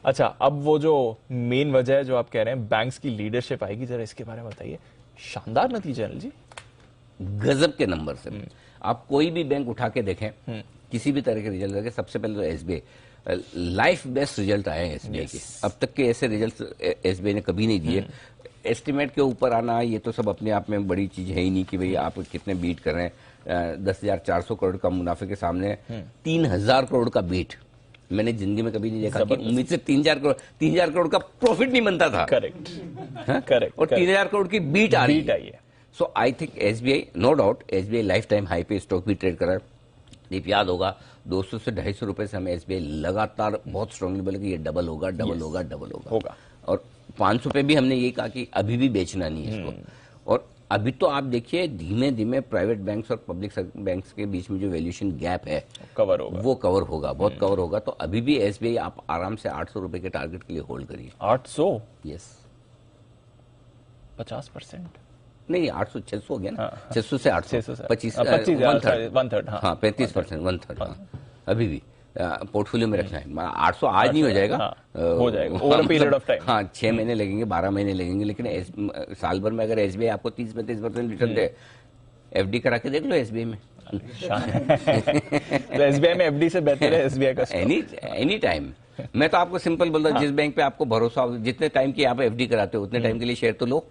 अच्छा, अब वो जो मेन वजह है जो आप कह रहे हैं बैंक्स की लीडरशिप आएगी, जरा इसके बारे में बताइए। शानदार नतीजा है जी, गजब के नंबर से। आप कोई भी बैंक उठा के देखें, किसी भी तरह के रिजल्ट देखें, सबसे पहले तो एसबीआई लाइफ बेस्ट रिजल्ट आए हैं एसबीआई के। अब तक के ऐसे रिजल्ट एसबीआई ने कभी नहीं दिए। एस्टिमेट के ऊपर आना ये तो सब अपने आप में बड़ी चीज है ही नहीं कि भाई आप कितने बीट कर रहे हैं। 10,400 करोड़ का मुनाफे के सामने 3,000 करोड़ का बीट मैंने जिंदगी में कभी नहीं देखा कि उम्मीद से 3,000 करोड़ का प्रॉफिट नहीं बनता था। Correct correct. और 3,000 करोड़ की बीट आ रही है। So I think SBI, no doubt SBI lifetime high पे स्टॉक भी ट्रेड कर रहा है। दीप याद होगा 200 से 250 रुपए से हमें एसबीआई लगातार बहुत स्ट्रांगली बोले कि ये डबल होगा, डबल होगा, डबल होगा। और 500 पे भी हमने ये कहा कि अभी भी बेचना नहीं है इसको। और अभी तो आप देखिए धीमे धीमे प्राइवेट बैंक्स और पब्लिक बैंक्स के बीच में जो वैल्यूएशन गैप है कवर होगा, वो कवर होगा, बहुत कवर होगा। तो अभी भी एसबीआई आप आराम से 800 रुपए के टारगेट के लिए होल्ड करिए। 800? यस, 50%? नहीं, 800 600 हो गया ना। 600 से 800, 25 1/3। हाँ, 35%, 1/3। अभी भी पोर्टफोलियो में रखना है। 800 आज नहीं हो जाएगा, हो जाएगा over a period of time. हाँ, 6 महीने लगेंगे, 12 महीने लगेंगे, लेकिन साल भर में अगर एसबीआई आपको 30-35% रिटर्न दे, एफडी करा के देख लो एसबीआई में। तो एसबीआई में एफडी से बेहतर है एसबीआई का एनी टाइम। मैं तो आपको सिंपल बोलता हूँ, जिस बैंक पे आपको भरोसा हो, जितने टाइम की आप एफडी कराते हो उतने टाइम के लिए शेयर तो लो।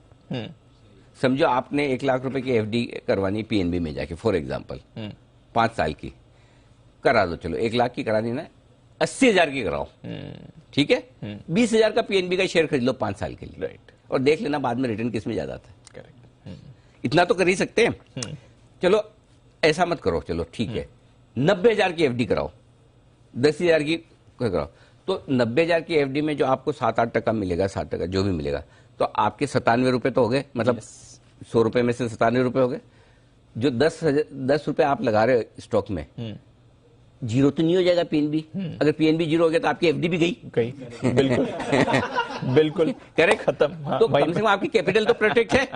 समझो आपने 1 लाख रुपए की एफडी करवानी पीएनबी में जाके, फॉर एग्जाम्पल 5 साल की करा दो। चलो 1 लाख की करानी ना, 80,000 की कराओ, ठीक है। 20,000 का पीएनबी का शेयर खरीद लो 5 साल के लिए, राइट। और देख लेना बाद में रिटर्न किस में ज्यादा आता है। करेक्ट। इतना तो कर ही सकते हैं। चलो ऐसा मत करो, चलो ठीक है, 90,000 की एफडी कराओ, 10,000 की कराओ। तो 90,000 की एफडी में जो आपको 7-8% मिलेगा, 7% जो भी मिलेगा, तो आपके 97 रुपए तो हो गए, मतलब 100 रुपए में से 97 रुपए हो गए। जो 10 रुपए आप लगा रहे हो स्टॉक में, जीरो तो नहीं हो जाएगा पीएनबी। अगर पीएनबी जीरो हो गया तो आपकी एफडी भी गई। बिल्कुल बिल्कुल करेक्ट, खत्म। हाँ, तो कम से कम आपकी कैपिटल तो प्रोटेक्ट है।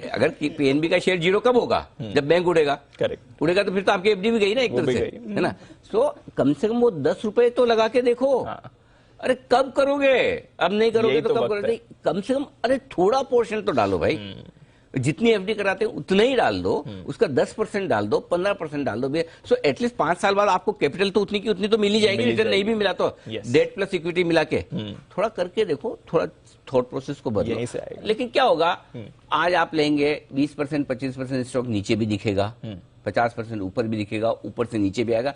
अगर पीएनबी का शेयर जीरो कब होगा? जब बैंक उड़ेगा। करेक्ट, उड़ेगा तो फिर तो आपकी एफडी भी गई ना एक तरह से, है ना। सो कम से कम वो 10 रुपए तो लगा के देखो। अरे कब करोगे? अब नहीं करोगे तो कब करोगे? कम से कम अरे थोड़ा पोर्शन तो डालो भाई। जितनी एफडी कराते हैं उतना ही डाल दो, उसका 10% डाल दो, 15% डाल दो। सो एटलीस्ट 5 साल बाद आपको कैपिटल तो उतनी की उतनी तो मिल ही जाएगी। रिटर्न नहीं भी मिला तो डेट प्लस इक्विटी मिला के थोड़ा करके देखो, थोड़ा थॉट प्रोसेस को बदलो। लेकिन क्या होगा, आज आप लेंगे 20%, 25% स्टॉक नीचे भी दिखेगा, 50% ऊपर भी दिखेगा, ऊपर से नीचे भी आएगा।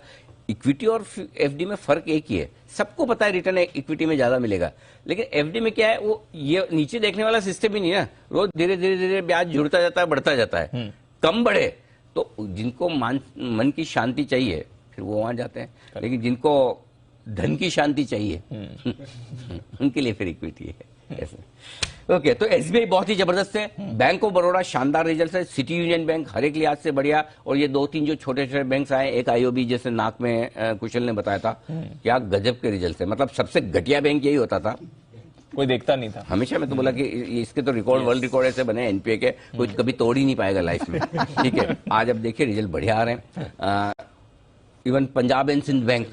इक्विटी और एफडी में फर्क एक ही है, सबको पता है रिटर्न इक्विटी में ज्यादा मिलेगा, लेकिन एफडी में क्या है, वो ये नीचे देखने वाला सिस्टम ही नहीं है। रोज धीरे धीरे धीरे ब्याज जुड़ता जाता है, बढ़ता जाता है, कम बढ़े। तो जिनको मन की शांति चाहिए फिर वो वहां जाते हैं, लेकिन जिनको धन की शांति चाहिए उनके लिए फिर इक्विटी है ऐसे। ओके, तो एसबीआई बहुत ही जबरदस्त है। बैंक ऑफ बड़ौदा शानदार रिजल्ट है, सिटी यूनियन बैंक हर एक लिहाज से बढ़िया, और ये 2-3 जो छोटे छोटे बैंक्स आए, एक आईओबी जैसे नाक में कुशल ने बताया था, क्या गजब के रिजल्ट है। मतलब सबसे घटिया बैंक यही होता था, कोई देखता नहीं था। हमेशा मैं तो बोला कि इसके तो रिकॉर्ड वर्ल्ड रिकॉर्ड ऐसे बने एनपीए के, कोई कभी तोड़ ही नहीं पाएगा लाइफ में। ठीक है, आज अब देखिए रिजल्ट बढ़िया आ रहे हैं। Even Punjab and Sind bank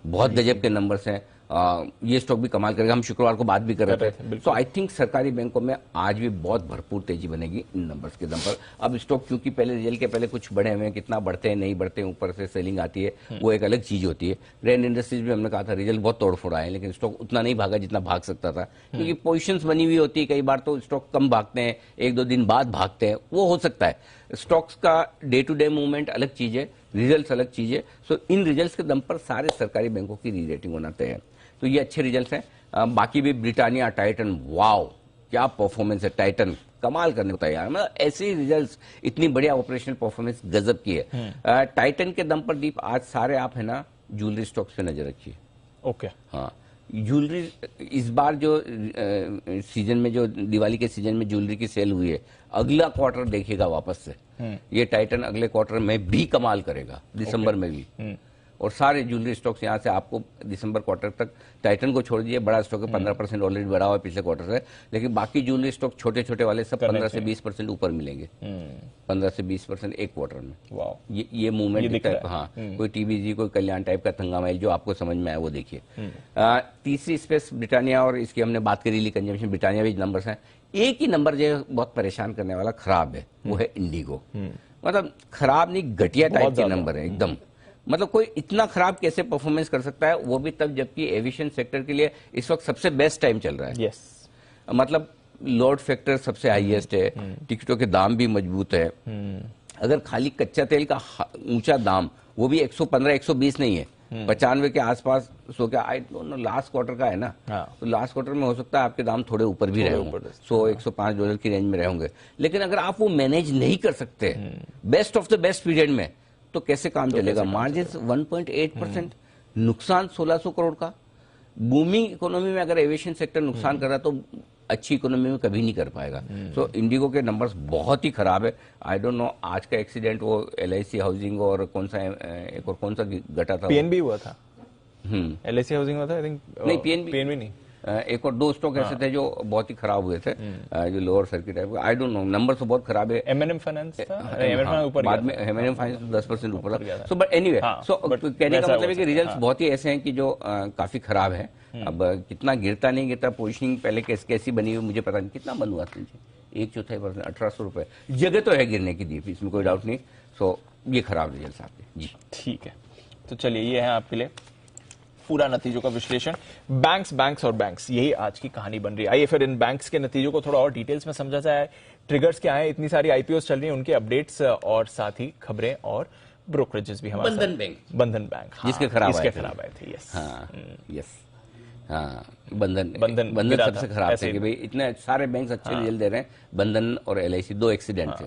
बहुत गजब के नंबर्स हैं। ये स्टॉक भी कमाल करेगा, हम शुक्रवार को बात भी कर रहे थे। सो आई थिंक सरकारी बैंकों में आज भी बहुत भरपूर तेजी बनेगी इन नंबर्स के दम पर। अब स्टॉक क्योंकि पहले रिजल्ट के पहले कुछ बढ़े हुए हैं, कितना बढ़ते हैं नहीं बढ़ते हैं, ऊपर से सेलिंग आती है, वो एक अलग चीज होती है। रेन इंडस्ट्रीज में हमने कहा था रिजल्ट बहुत तोड़फोड़ आए, लेकिन स्टॉक उतना नहीं भागा जितना भाग सकता था, क्योंकि पोजिशंस बनी हुई होती है। कई बार तो स्टॉक कम भागते हैं, 1-2 दिन बाद भागते हैं, वो हो सकता है। स्टॉक्स का डे टू डे मूवमेंट अलग चीज है, रिजल्ट अलग चीज है। सो इन रिजल्ट के दम पर सारे सरकारी बैंकों की री रेटिंग होना तय है। तो ये अच्छे रिजल्ट्स हैं। बाकी भी ब्रिटानिया, टाइटन, वाओ क्या परफॉर्मेंस है, टाइटन कमाल करने को तैयार। मतलब ऐसे रिजल्ट्स, इतनी बढ़िया ऑपरेशनल परफॉर्मेंस गजब की है। टाइटन के दम पर दीप आज सारे आप है ना ज्वेलरी स्टॉक्स पे नजर रखिए। ओके, हाँ, ज्वेलरी इस बार जो सीजन में, जो दिवाली के सीजन में ज्वेलरी की सेल हुई है, अगला क्वार्टर देखिएगा वापस से, ये टाइटन अगले क्वार्टर में भी कमाल करेगा, दिसंबर में भी। और सारे ज्वेलरी स्टॉक्स यहाँ से आपको दिसंबर क्वार्टर तक, टाइटन को छोड़ दीजिए, बड़ा स्टॉक है 15% ऑलरेडी बढ़ा हुआ है पिछले क्वार्टर से, लेकिन बाकी ज्वेलरी स्टॉक छोटे छोटे वाले सब 15 से 20% ऊपर मिलेंगे, 15 से 20% एक क्वार्टर में। ये मूवमेंट दिखता है। हाँ, कोई टीबीजी, कोई कल्याण टाइप का थंगामाइल जो आपको समझ में आए वो देखिए। तीसरी स्पेस ब्रिटानिया, और इसकी हमने बात करी ली कंजम्पशन, ब्रिटानिया भी नंबर्स हैं। एक ही नंबर जो बहुत परेशान करने वाला खराब है वो है इंडिगो। मतलब खराब नहीं, घटिया टाइप के नंबर है एकदम। मतलब कोई इतना खराब कैसे परफॉर्मेंस कर सकता है, वो भी तब जबकि एविएशन सेक्टर के लिए इस वक्त सबसे बेस्ट टाइम चल रहा है। मतलब लोड फैक्टर सबसे हाईएस्ट है, टिकटों के दाम भी मजबूत है। अगर खाली कच्चा तेल का ऊंचा दाम, वो भी 115 120 नहीं है, 95 के आसपास, सो क्या I don't know, last quarter का है ना, तो लास्ट क्वार्टर में हो सकता है आपके दाम थोड़े ऊपर भी रहे होंगे, $100-105 की रेंज में रहे होंगे। लेकिन अगर आप वो मैनेज नहीं कर सकते best of the best period में, तो कैसे काम चलेगा? मार्जिन 1.8%, नुकसान 1600 करोड़ का। बूमिंग इकोनॉमी में अगर एविएशन सेक्टर नुकसान कर रहा है तो अच्छी इकोनॉमी में कभी नहीं कर पाएगा। सो इंडिगो के नंबर्स बहुत ही खराब है। आई डोंट नो, आज का एक्सीडेंट वो LIC हाउसिंग और कौन सा एक और कौन सा घटा था, PNB हुआ था, LIC हाउसिंग हुआ था, आई थिंक। नहीं, PNB नहीं, एक और दो स्टॉक ऐसे थे जो बहुत ही खराब हुए थे, जो लोअर सर्किट टाइप का। आई डोंट नो, नंबर तो बहुत खराब है। M&M फाइनेंस था, बाद में M&M फाइनेंस 10% ऊपर था। सो बट एनीवे, सो कहने का मतलब है कि रिजल्ट्स बहुत ही ऐसे हैं कि जो काफी खराब है। अब कितना गिरता नहीं गिरता, पोजिशनिंग पहले कैसी बनी हुई मुझे पता नहीं, कितना बन हुआ था 1/4%, 1800 रुपए, जगह तो है गिरने की दी, इसमें कोई डाउट नहीं। सो ये खराब रिजल्ट आपके जी। ठीक है, तो चलिए ये है आपके लिए पूरा नतीजों का विश्लेषण। बैंक्स और बैंक्स, यही आज की कहानी बन रही है। आइए फिर इन बैंक्स के नतीजों को थोड़ा और डिटेल्स में समझा जाए। ट्रिगर्स क्या है, इतनी सारी IPOs चल रही है, उनके अपडेट्स और साथ ही खबरें और ब्रोकरेजेस भी हमारे बंधन बैंक जिसके खराब आए थे। यस, हाँ, बंधन सबसे खराब थे कि भाई इतने सारे बैंक अच्छे रिजल्ट दे रहे हैं, बंधन और LIC दो एक्सीडेंट थे।